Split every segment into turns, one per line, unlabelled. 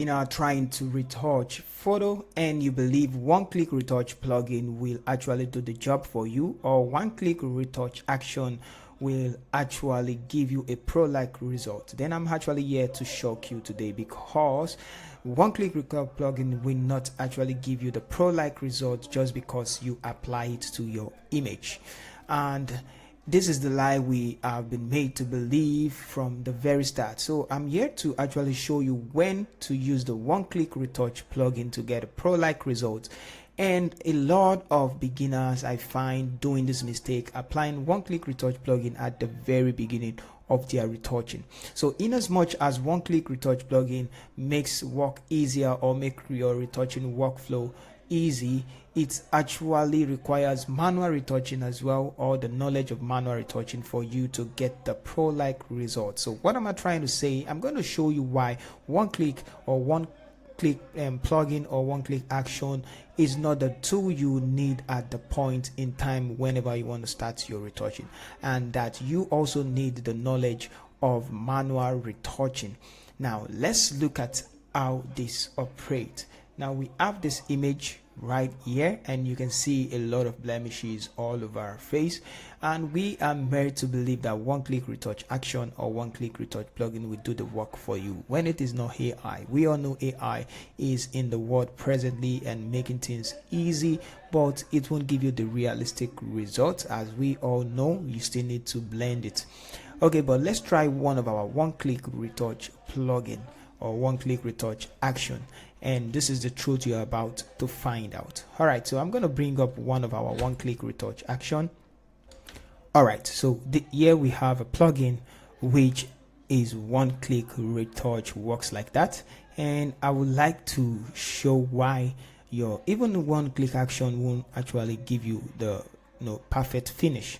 Are trying to retouch photo and you believe one-click retouch plugin will actually do the job for you, or one-click retouch action will actually give you a pro-like result, then I'm actually here to shock you today, because one-click retouch plugin will not actually give you the pro-like result just because you apply it to your image. And this is the lie we have been made to believe from the very start. So I'm here to actually show you when to use the one-click retouch plugin to get a pro-like result. And a lot of beginners I find doing this mistake, applying one-click retouch plugin at the very beginning of their retouching. So in as much as one-click retouch plugin makes work easier or make your retouching workflow easy, it actually requires manual retouching as well, or the knowledge of manual retouching, for you to get the pro-like result. So what am I trying to say? I'm going to show you why one-click or one-click plugin or one-click action is not the tool you need at the point in time whenever you want to start your retouching, and that you also need the knowledge of manual retouching. Now let's look at how this operates. Now we have this image right here, and you can see a lot of blemishes all over our face, and we are made to believe that one-click retouch action or one-click retouch plugin will do the work for you, when it is not AI. We all know AI is in the world presently and making things easy, but it won't give you the realistic results. As we all know, you still need to blend it. Okay, but let's try one of our one-click retouch plugin or one-click retouch action, and this is the truth you're about to find out. All right, so I'm going to bring up one of our one-click retouch action. All right, so here we have a plugin which is one-click retouch, works like that, and I would like to show why your even one-click action won't actually give you the perfect finish.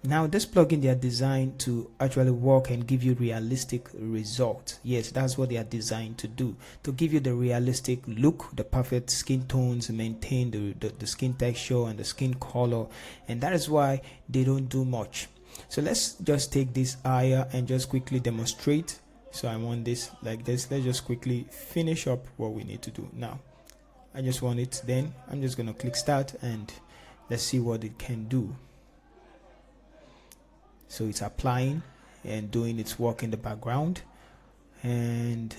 Now this plugin, they are designed to actually work and give you realistic results. Yes, that's what they are designed to do, to give you the realistic look, the perfect skin tones, maintain the skin texture and the skin color, and that is why they don't do much. So let's just take this higher and just quickly demonstrate. So I want this like this. Let's just quickly finish up what we need to do. Now I just want it, then I'm just going to click start and let's see what it can do. So it's applying and doing its work in the background, and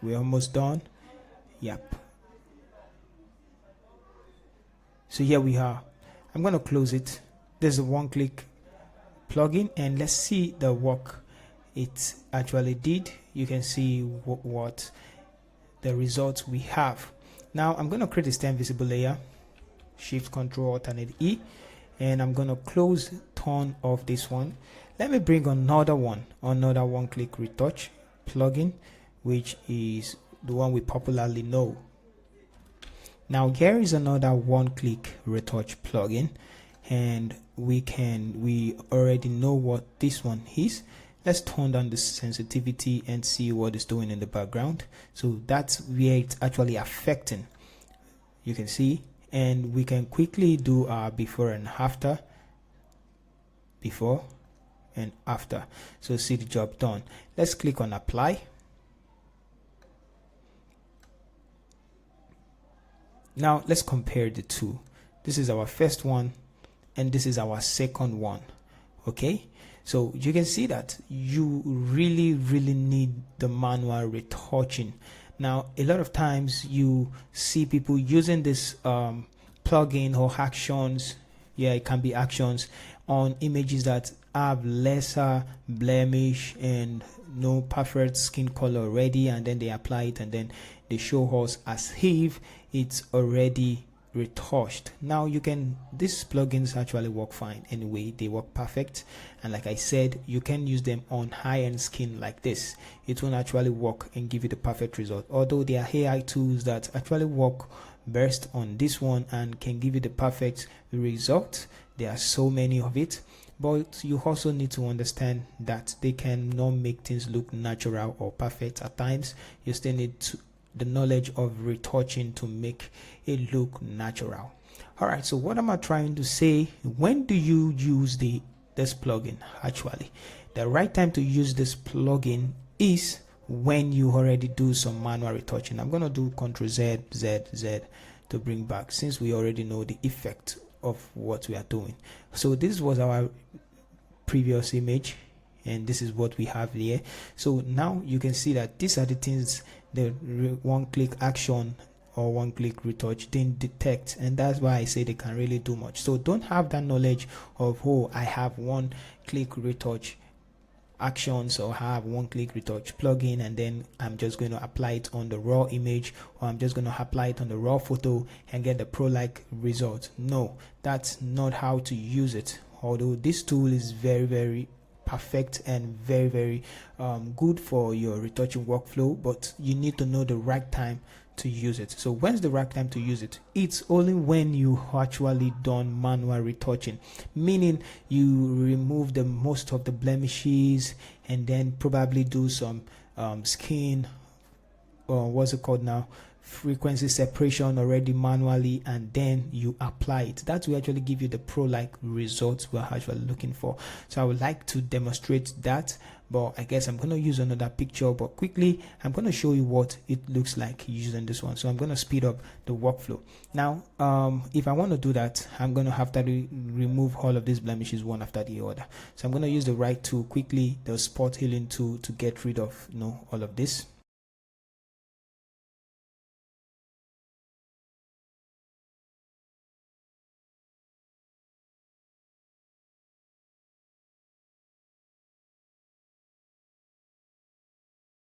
we're almost done. Yep. So here we are. I'm going to close it. There's a one-click plugin, and let's see the work it actually did. You can see what the results we have. Now I'm going to create a stem visible layer, Shift Control Alternate E, and I'm going to close turn off this one. Let me bring another one-click retouch plugin, which is the one we popularly know. Now here is another one-click retouch plugin, and we already know what this one is. Let's turn down the sensitivity and see what it's doing in the background. So that's where it's actually affecting. You can see, and we can quickly do our before and after. Before and after. So see the job done. Let's click on apply. Now let's compare the two. This is our first one and this is our second one. Okay, so you can see that you really need the manual retouching. Now a lot of times you see people using this plugin or actions, yeah, it can be actions, on images that have lesser blemish and no perfect skin color already, and then they apply it and then they show us as if it's already retouched. Now these plugins actually work fine anyway, they work perfect, and like I said, you can use them on high-end skin like this. It won't actually work and give you the perfect result, although there are AI tools that actually work best on this one and can give you the perfect result. There are so many of it, but you also need to understand that they cannot make things look natural or perfect at times. You still need the knowledge of retouching to make it look natural. All right, so what am I trying to say? When do you use this plugin? Actually, the right time to use this plugin is when you already do some manual retouching. I'm going to do Ctrl Z, Z, Z to bring back, since we already know the effect of what we are doing. So this was our previous image, and this is what we have here. So now you can see that these are the things the one-click action or one-click retouch didn't detect, and that's why I say they can really do much. So don't have that knowledge of, oh, I have one-click retouch actions or have one-click retouch plugin, and then I'm just going to apply it on the raw image, or I'm just going to apply it on the raw photo and get the pro-like result. No, that's not how to use it. Although this tool is very perfect and very good for your retouching workflow, but you need to know the right time to use it. So when's the right time to use it? It's only when you actually done manual retouching, meaning you remove the most of the blemishes and then probably do some skin, or what's it called now, frequency separation already manually, and then you apply it. That will actually give you the pro-like results we're actually looking for. So I would like to demonstrate that, but I guess I'm going to use another picture. But quickly, I'm going to show you what it looks like using this one. So I'm going to speed up the workflow. Now if I want to do that, I'm going to have to remove all of these blemishes one after the other. So I'm going to use the right tool quickly, the spot healing tool, to get rid of all of this.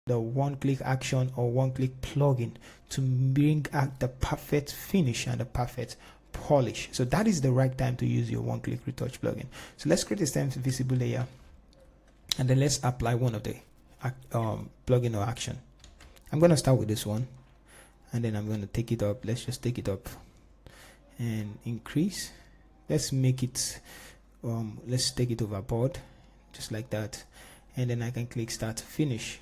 The one-click action or one-click plugin to bring out the perfect finish and the perfect polish. So that is the right time to use your one-click retouch plugin. So let's create a stamp visible layer, and then let's apply one of the plugin or action. I'm going to start with this one, and then I'm going to take it up. Let's just take it up and increase. Let's make it let's take it overboard, just like that, and then I can click start finish,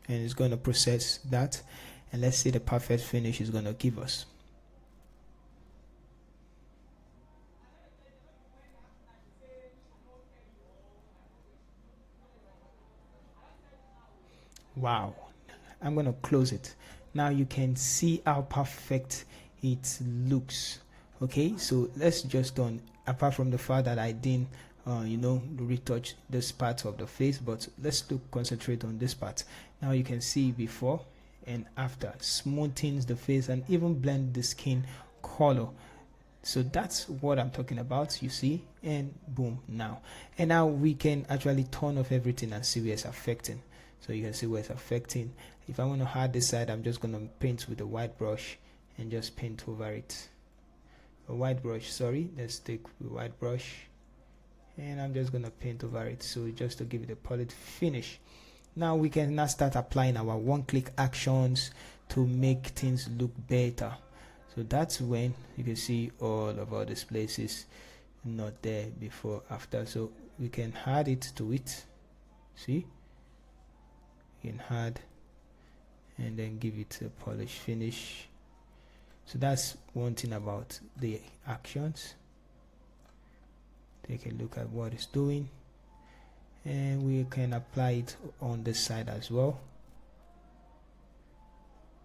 and it's going to process that, and let's see the perfect finish is going to give us. Wow. I'm going to close it. Now you can see how perfect it looks. Okay, so let's just apart from the fact that I didn't retouch this part of the face, but let's concentrate on this part. Now you can see before and after, smoothens the face and even blend the skin color. So that's what I'm talking about, you see, and boom, now we can actually turn off everything and see where it's affecting. So you can see where it's affecting. If I want to hide this side, I'm just going to paint with a white brush and just paint over it. A white brush, sorry, let's take the white brush, and I'm just going to paint over it, so just to give it a polished finish. Now we can now start applying our one-click actions to make things look better. So that's when you can see all of these places not there before, after. So we can add it to it. See, you can add and then give it a polished finish. So that's one thing about the actions. Take a look at what it's doing, and we can apply it on this side as well.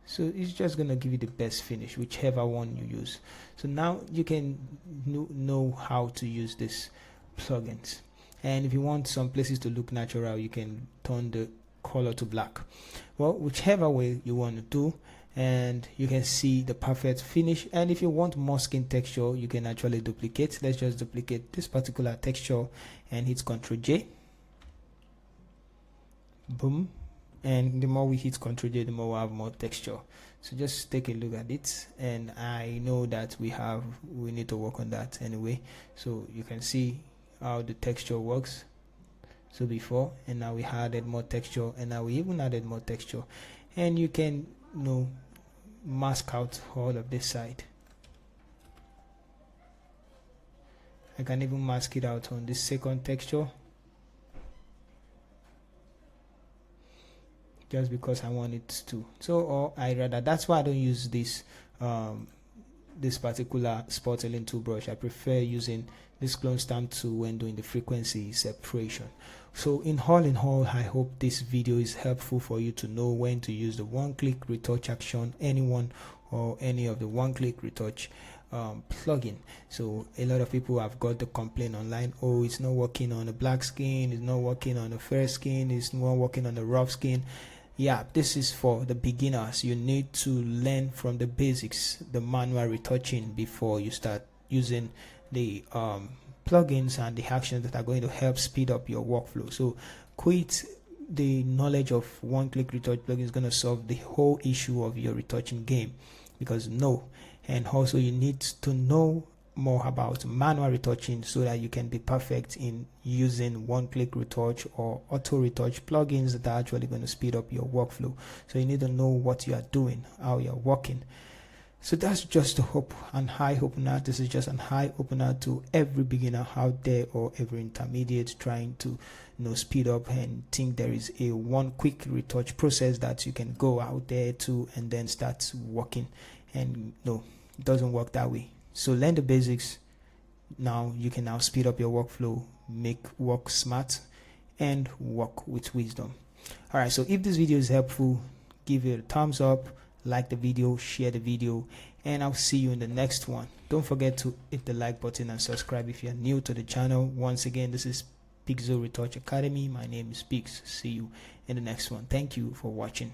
So it's just going to give you the best finish, whichever one you use. So now you can know how to use these plugins. And if you want some places to look natural, you can turn the color to black. Well, whichever way you want to do, and you can see the perfect finish. And if you want more skin texture, you can actually duplicate. Let's just duplicate this particular texture and hit Ctrl J. Boom. And the more we hit Ctrl J, the more we have more texture. So just take a look at it, and I know that we need to work on that anyway. So you can see how the texture works. So before, and now we added more texture, and now we even added more texture, and you can mask out all of this side. I can even mask it out on this second texture, just because I want it to. So, or that's why I don't use this this particular spot healing tool brush. I prefer using this clone stamp tool when doing the frequency separation. So in all, I hope this video is helpful for you to know when to use the one-click retouch action, anyone or any of the one-click retouch plugin. So a lot of people have got the complaint online, oh, it's not working on a black skin, it's not working on a fair skin, it's not working on a rough skin. Yeah, this is for the beginners. You need to learn from the basics, the manual retouching, before you start using the plugins and the actions that are going to help speed up your workflow. So quit the knowledge of one-click retouch plugin is going to solve the whole issue of your retouching game, because no. And also you need to know more about manual retouching so that you can be perfect in using one-click retouch or auto retouch plugins that are actually going to speed up your workflow. So you need to know what you are doing, how you're working. So that's just a hope, and high opener. This is just an high opener to every beginner out there or every intermediate trying to speed up and think there is a one quick retouch process that you can go out there to and then start working. And no, it doesn't work that way. So learn the basics. Now you can now speed up your workflow, make work smart and work with wisdom. All right, so if this video is helpful, give it a thumbs up, like the video, share the video, and I'll see you in the next one. Don't forget to hit the like button and subscribe if you're new to the channel. Once again, this is Pixel Retouch Academy. My name is Pix. See you in the next one. Thank you for watching.